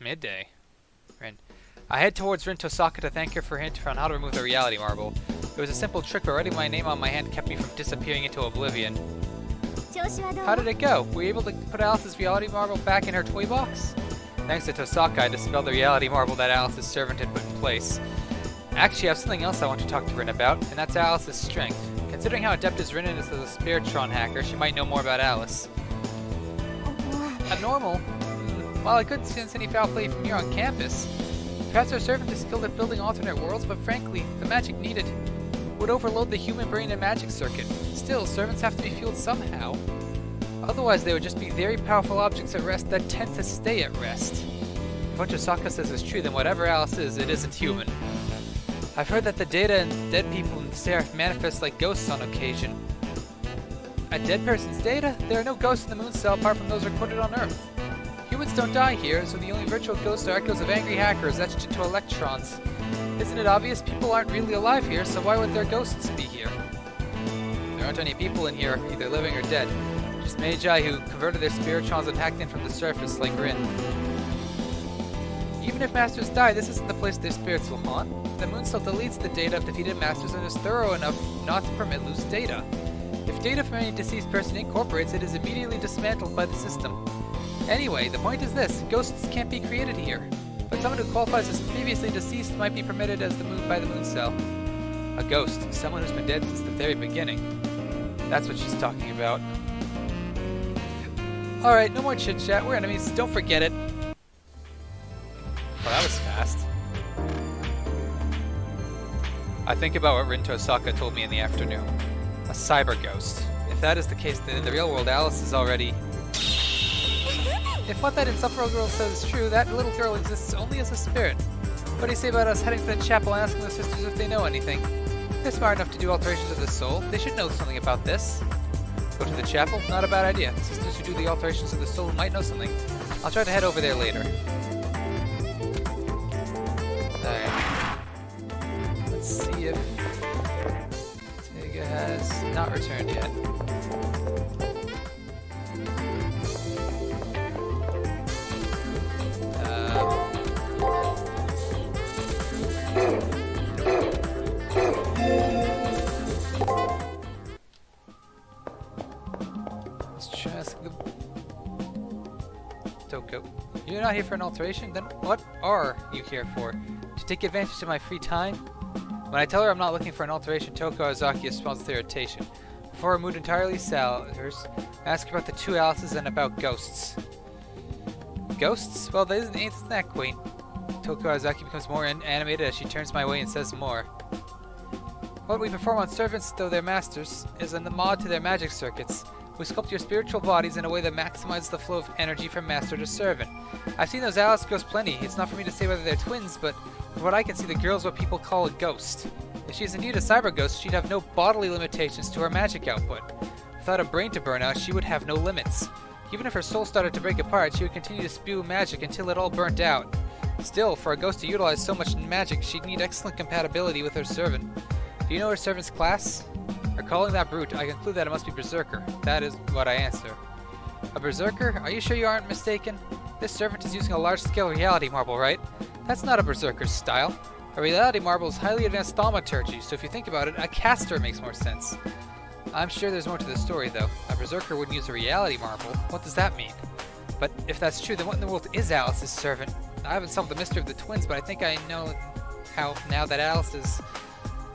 Midday. Rin. I head towards Rin Tosaka to thank her for her hint on how to remove the reality marble. It was a simple trick, but writing my name on my hand kept me from disappearing into oblivion. How did it go? Were you able to put Alice's reality marble back in her toy box? Thanks to Tosaka, I dispelled the reality marble that Alice's servant had put in place. Actually, I have something else I want to talk to Rin about, and that's Alice's strength. Considering how adept as Rin is as a Spiritron hacker, she might know more about Alice. A normal? While I couldn't sense any foul play from here on campus, perhaps our servant is skilled at building alternate worlds, but frankly, the magic needed would overload the human brain and magic circuit. Still, servants have to be fueled somehow. Otherwise, they would just be very powerful objects at rest that tend to stay at rest. If what Tosaka says is true, then whatever Alice is, it isn't human. I've heard that the data and dead people in the Seraph manifest like ghosts on occasion. A dead person's data? There are no ghosts in the moon cell apart from those recorded on Earth. Humans don't die here, so the only virtual ghosts are echoes of angry hackers etched into electrons. Isn't it obvious people aren't really alive here, so why would their ghosts be here? There aren't any people in here, either living or dead. Just magi who converted their spiritrons and hacked in from the surface like Rin. Even if masters die, this isn't the place their spirits will haunt. The moon cell deletes the data of defeated masters and is thorough enough not to permit loose data. If data from any deceased person incorporates, it is immediately dismantled by the system. Anyway, the point is this: ghosts can't be created here. But someone who qualifies as previously deceased might be permitted as by the moon cell. A ghost, someone who's been dead since the very beginning. That's what she's talking about. Alright, no more chit-chat, we're enemies, don't forget it. Well, that was fast. I think about what Rin Tosaka told me in the afternoon. A cyber ghost. If that is the case, then in the real world, Alice is already... If what that insufferable girl says is true, that little girl exists only as a spirit. What do you say about us heading to the chapel and asking the sisters if they know anything? They're smart enough to do alterations of the soul. They should know something about this. Go to the chapel? Not a bad idea. The sisters who do the alterations of the soul might know something. I'll try to head over there later. Alright. Let's see if Tega has not returned yet. Toko. You're not here for an alteration? Then what are you here for? To take advantage of my free time? When I tell her I'm not looking for an alteration, Toko Azaki responds with irritation. Before her mood entirely sours, I ask about the two Alices and about ghosts. Ghosts? Well, that isn't that quaint. Toko Azaki becomes more animated as she turns my way and says more. What we perform on servants, though they're masters, is a mod to their magic circuits. We sculpt your spiritual bodies in a way that maximizes the flow of energy from master to servant. I've seen those Alice ghosts plenty. It's not for me to say whether they're twins, but from what I can see, the girl's what people call a ghost. If she's indeed a cyber ghost, she'd have no bodily limitations to her magic output. Without a brain to burn out, she would have no limits. Even if her soul started to break apart, she would continue to spew magic until it all burnt out. Still, for a ghost to utilize so much magic, she'd need excellent compatibility with her servant. Do you know her servant's class? Recalling that brute, I conclude that it must be Berserker. That is what I answer. A Berserker? Are you sure you aren't mistaken? This servant is using a large-scale reality marble, right? That's not a Berserker's style. A reality marble is highly advanced thaumaturgy, so if you think about it, a caster makes more sense. I'm sure there's more to the story, though. A Berserker wouldn't use a reality marble. What does that mean? But if that's true, then what in the world is Alice's servant? I haven't solved the mystery of the twins, but I think I know how now that Alice is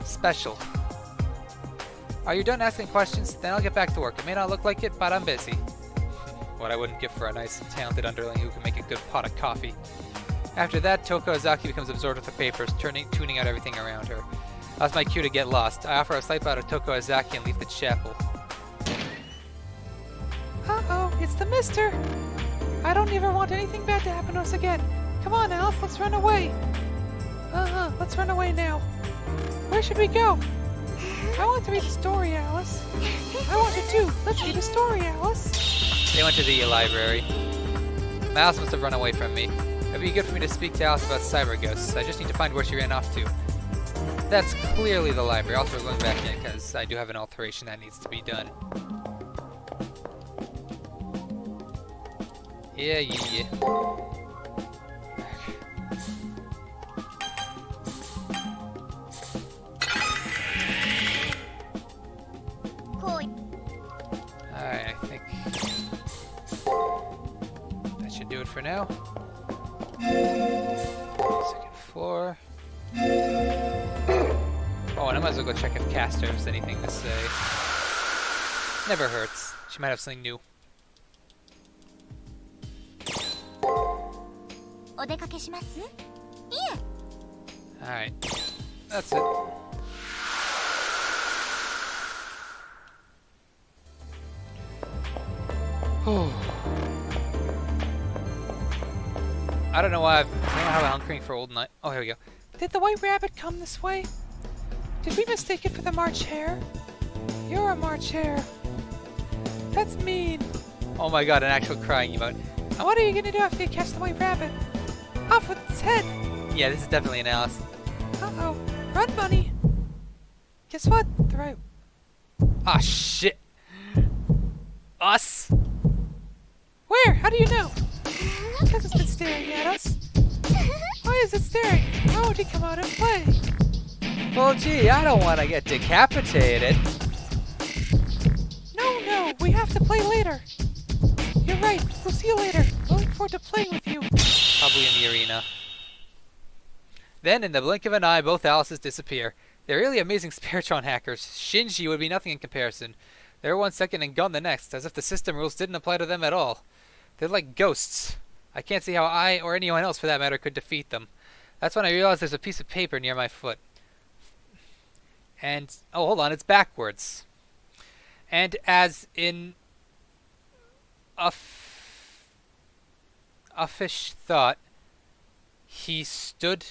special. Are you done asking questions? Then I'll get back to work. It may not look like it, but I'm busy. What I wouldn't give for a nice, talented underling who can make a good pot of coffee. After that, Toko Azaki becomes absorbed with the papers, tuning out everything around her. That's my cue to get lost. I offer a slight bow to Toko Azaki and leave the chapel. Uh-oh, it's the mister! I don't ever want anything bad to happen to us again. Come on, Alice, let's run away. Let's run away now. Where should we go? I want to read the story, Alice. I want it too. Let's read the story, Alice. They went to the library. Alice must have run away from me. It'd be good for me to speak to Alice about cyber ghosts. I just need to find where she ran off to. That's clearly the library. Also, we're going back in because I do have an alteration that needs to be done. Yeah. think that should do it for now. Second floor. Oh, and I might as well go check if Castor has anything to say. Never hurts. She might have something new. Alright. That's it. I don't know why I don't have a hunkering for old night. Oh, here we go. Did the White Rabbit come this way? Did we mistake it for the March Hare? You're a March Hare. That's mean. Oh my god, an actual crying emote. And what are you gonna do after you catch the White Rabbit? Off with its head! Yeah, this is definitely an Alice. Uh-oh. Run, bunny! Guess what? The right... Ah, shit! Us? Where? How do you know? Because it's been staring at us. Why is it staring? Why won't he come out and play? Well, gee, I don't want to get decapitated. No, we have to play later. You're right, we'll see you later. Looking forward to playing with you. Probably in the arena. Then, in the blink of an eye, both Alices disappear. They're really amazing Spiritron hackers. Shinji would be nothing in comparison. They're 1 second and gone the next, as if the system rules didn't apply to them at all. They're like ghosts. I can't see how I, or anyone else for that matter, could defeat them. That's when I realized there's a piece of paper near my foot. And, oh, hold on, it's backwards. And as in a fish thought, he stood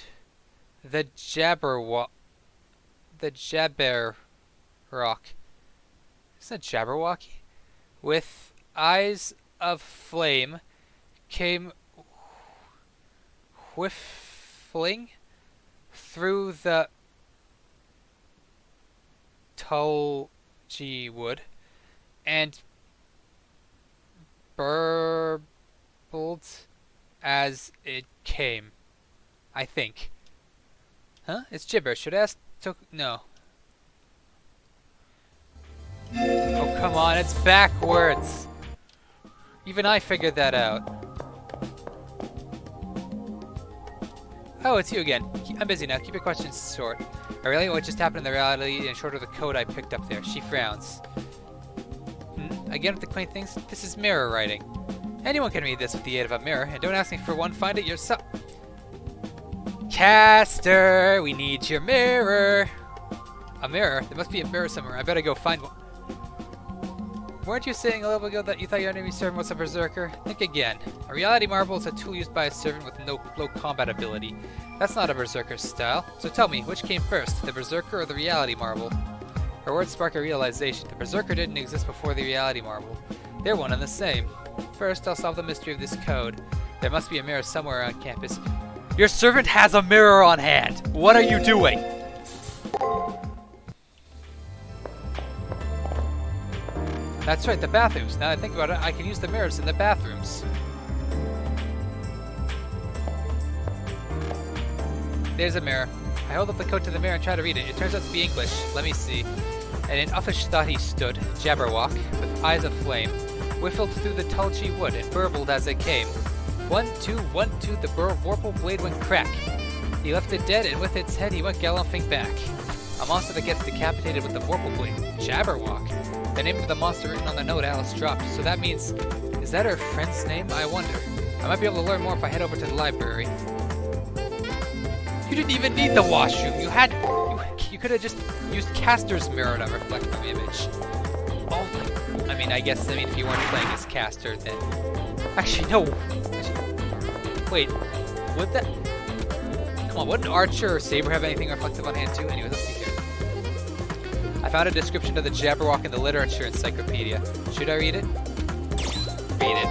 the Jabberwock. Isn't it Jabberwocky? With eyes of flame came whiffling through the tulgey wood and burbled as it came. I think. Huh? It's gibberish. Should I ask no. Oh, come on. It's backwards. Even I figured that out. Oh, it's you again. I'm busy now. Keep your questions short. I relate what just happened in the reality and short of the code I picked up there. She frowns. Again with the quaint things? This is mirror writing. Anyone can read this with the aid of a mirror, and don't ask me for one, find it yourself. Castor, we need your mirror. A mirror? There must be a mirror somewhere. I better go find one. Weren't you saying a little ago that you thought your enemy servant was a berserker? Think again. A reality marble is a tool used by a servant with no low combat ability. That's not a berserker's style. So tell me, which came first, the berserker or the reality marble? Her words spark a realization. The berserker didn't exist before the reality marble. They're one and the same. First, I'll solve the mystery of this code. There must be a mirror somewhere on campus. Your servant has a mirror on hand! What are you doing? That's right, the bathrooms. Now that I think about it, I can use the mirrors in the bathrooms. There's a mirror. I hold up the code to the mirror and try to read it. It turns out to be English. Let me see. And in uffish thought he stood, Jabberwock, with eyes of flame, whiffled through the tulgey wood and burbled as it came. 1, 2, 1, 2, the warple blade went crack. He left it dead, and with its head he went galloping back. A monster that gets decapitated with the warple blade. Jabberwock. The name of the monster written on the note Alice dropped, so that means... Is that her friend's name? I wonder. I might be able to learn more if I head over to the library. You didn't even need the washroom. You could have just used Castor's mirror to reflect the image. Oh my... I mean, if you weren't playing as Castor, then... Actually, no. Wait. Would that... Come on, wouldn't Archer or Saber have anything reflective on hand too? Anyways, let's see here. I found a description of the Jabberwock in the literature encyclopedia. Should I read it? Read it.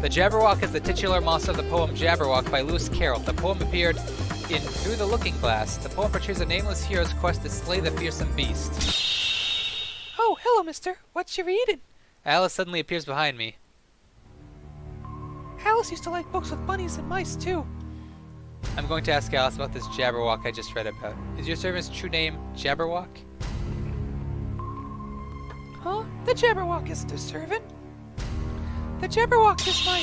The Jabberwock is the titular monster of the poem Jabberwock by Lewis Carroll. The poem appeared in Through the Looking Glass. The poem portrays a nameless hero's quest to slay the fearsome beast. Oh, hello, mister. What you reading? Alice suddenly appears behind me. Alice used to like books with bunnies and mice, too. I'm going to ask Alice about this Jabberwock I just read about. Is your servant's true name Jabberwock? Huh? The Jabberwock isn't a servant. The Jabberwock is my...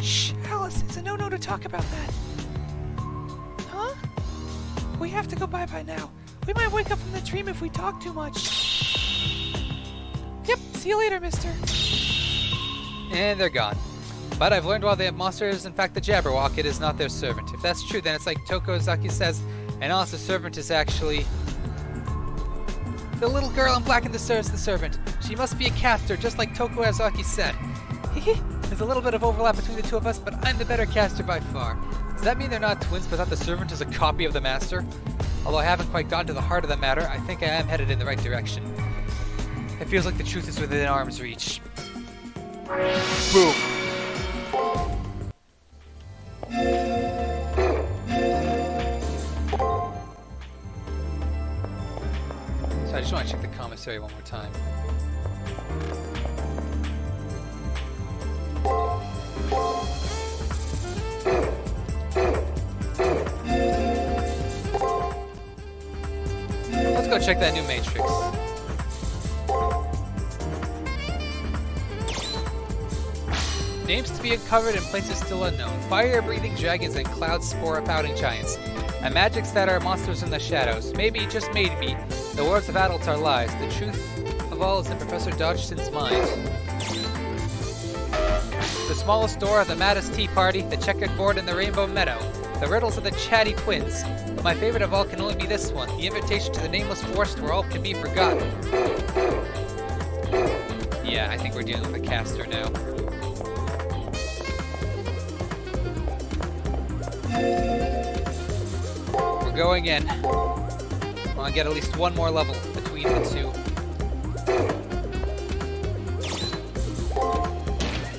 Shh, Alice, it's a no-no to talk about that. Huh? We have to go bye-bye now. We might wake up from the dream if we talk too much. Yep, see you later, mister. And they're gone. But I've learned while the monster is in fact the Jabberwock, it is not their servant. If that's true, then it's like Tokozaki says, and Alice's servant is actually... the little girl in black in the serves the servant. She must be a caster, just like Tokozaki said. There's a little bit of overlap between the two of us, but I'm the better caster by far. Does that mean they're not twins, but that the servant is a copy of the master? Although I haven't quite gotten to the heart of the matter, I think I am headed in the right direction. It feels like the truth is within arm's reach. Boom! So I just want to check the commissary one more time. Let's go check that new matrix. Names to be uncovered in places still unknown. Fire-breathing dragons and cloud-spore-pouting giants. And magics that are monsters in the shadows. Maybe, just maybe, the words of adults are lies. The truth of all is in Professor Dodgson's mind. The smallest door, the maddest tea party, the checkered board in the rainbow meadow. The riddles of the chatty twins. But my favorite of all can only be this one. The invitation to the nameless forest where all can be forgotten. Yeah, I think we're dealing with a caster now. We're going in. I want to get at least one more level between the two.